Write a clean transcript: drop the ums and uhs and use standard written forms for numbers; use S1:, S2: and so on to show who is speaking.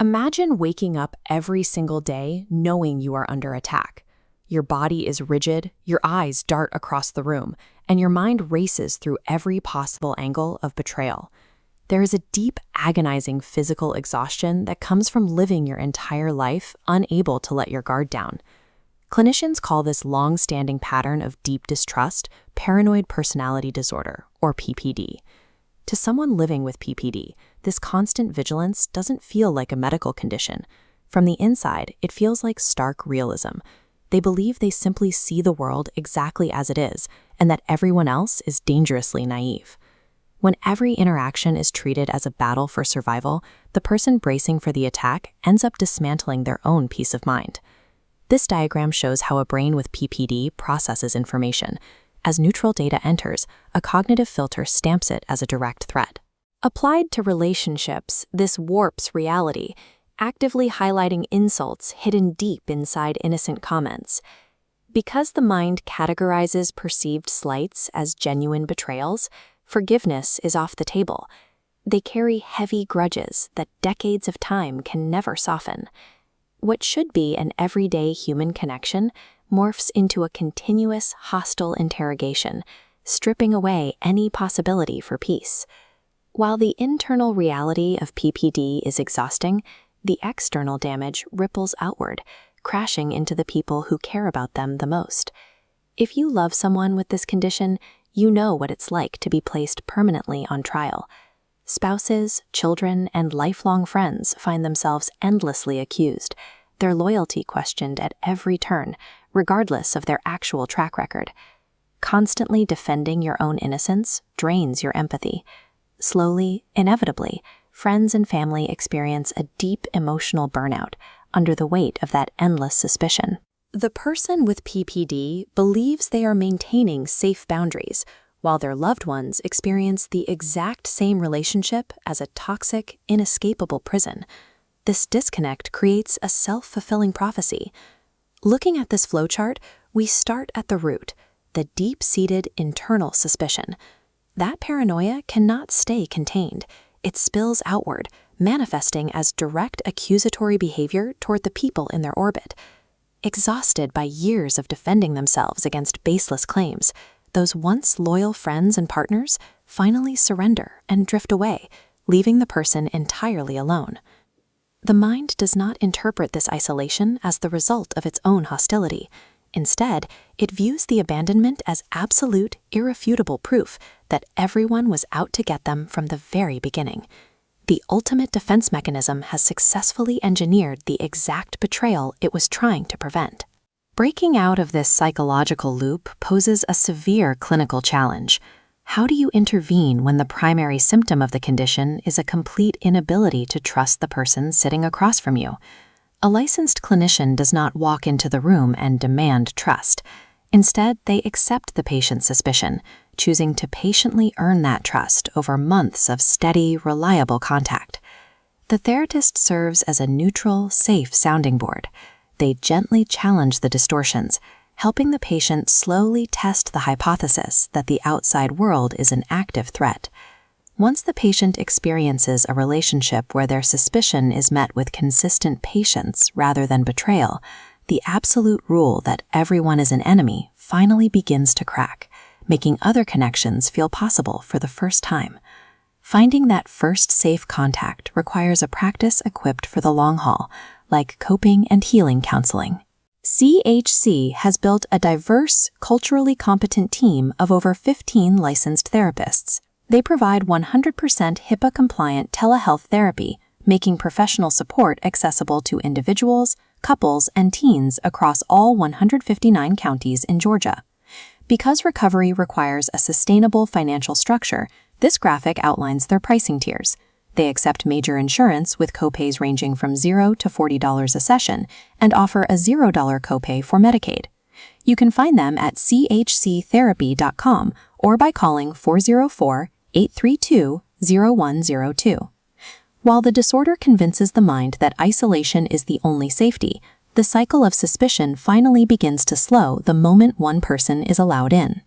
S1: Imagine waking up every single day knowing you are under attack. Your body is rigid, your eyes dart across the room, and your mind races through every possible angle of betrayal. There is a deep, agonizing physical exhaustion that comes from living your entire life unable to let your guard down. Clinicians call this long-standing pattern of deep distrust paranoid personality disorder, or PPD. To someone living with PPD, this constant vigilance doesn't feel like a medical condition. From the inside, it feels like stark realism. They believe they simply see the world exactly as it is, and that everyone else is dangerously naive. When every interaction is treated as a battle for survival, the person bracing for the attack ends up dismantling their own peace of mind. This diagram shows how a brain with PPD processes information. As neutral data enters, a cognitive filter stamps it as a direct threat. Applied to relationships, this warps reality, actively highlighting insults hidden deep inside innocent comments. Because the mind categorizes perceived slights as genuine betrayals, forgiveness is off the table. They carry heavy grudges that decades of time can never soften. What should be an everyday human connection morphs into a continuous, hostile interrogation, stripping away any possibility for peace. While the internal reality of PPD is exhausting, the external damage ripples outward, crashing into the people who care about them the most. If you love someone with this condition, you know what it's like to be placed permanently on trial. Spouses, children, and lifelong friends find themselves endlessly accused, their loyalty questioned at every turn, regardless of their actual track record. Constantly defending your own innocence drains your empathy. Slowly, inevitably, friends and family experience a deep emotional burnout under the weight of that endless suspicion. The person with PPD believes they are maintaining safe boundaries, while their loved ones experience the exact same relationship as a toxic, inescapable prison. This disconnect creates a self-fulfilling prophecy. Looking at this flowchart, we start at the root, the deep-seated internal suspicion. That paranoia cannot stay contained. It spills outward, manifesting as direct accusatory behavior toward the people in their orbit. Exhausted by years of defending themselves against baseless claims, those once loyal friends and partners finally surrender and drift away, leaving the person entirely alone. The mind does not interpret this isolation as the result of its own hostility. Instead, it views the abandonment as absolute, irrefutable proof that everyone was out to get them from the very beginning. The ultimate defense mechanism has successfully engineered the exact betrayal it was trying to prevent. Breaking out of this psychological loop poses a severe clinical challenge. How do you intervene when the primary symptom of the condition is a complete inability to trust the person sitting across from you? A licensed clinician does not walk into the room and demand trust. Instead, they accept the patient's suspicion, choosing to patiently earn that trust over months of steady, reliable contact. The therapist serves as a neutral, safe sounding board. They gently challenge the distortions, helping the patient slowly test the hypothesis that the outside world is an active threat. Once the patient experiences a relationship where their suspicion is met with consistent patience rather than betrayal, the absolute rule that everyone is an enemy finally begins to crack, making other connections feel possible for the first time. Finding that first safe contact requires a practice equipped for the long haul, like coping and healing counseling. CHC has built a diverse, culturally competent team of over 15 licensed therapists. They provide 100% HIPAA-compliant telehealth therapy, making professional support accessible to individuals, couples, and teens across all 159 counties in Georgia. Because recovery requires a sustainable financial structure, this graphic outlines their pricing tiers. They accept major insurance with copays ranging from $0 to $40 a session and offer a $0 copay for Medicaid. You can find them at chctherapy.com or by calling 404-832-0102. While the disorder convinces the mind that isolation is the only safety, the cycle of suspicion finally begins to slow the moment one person is allowed in.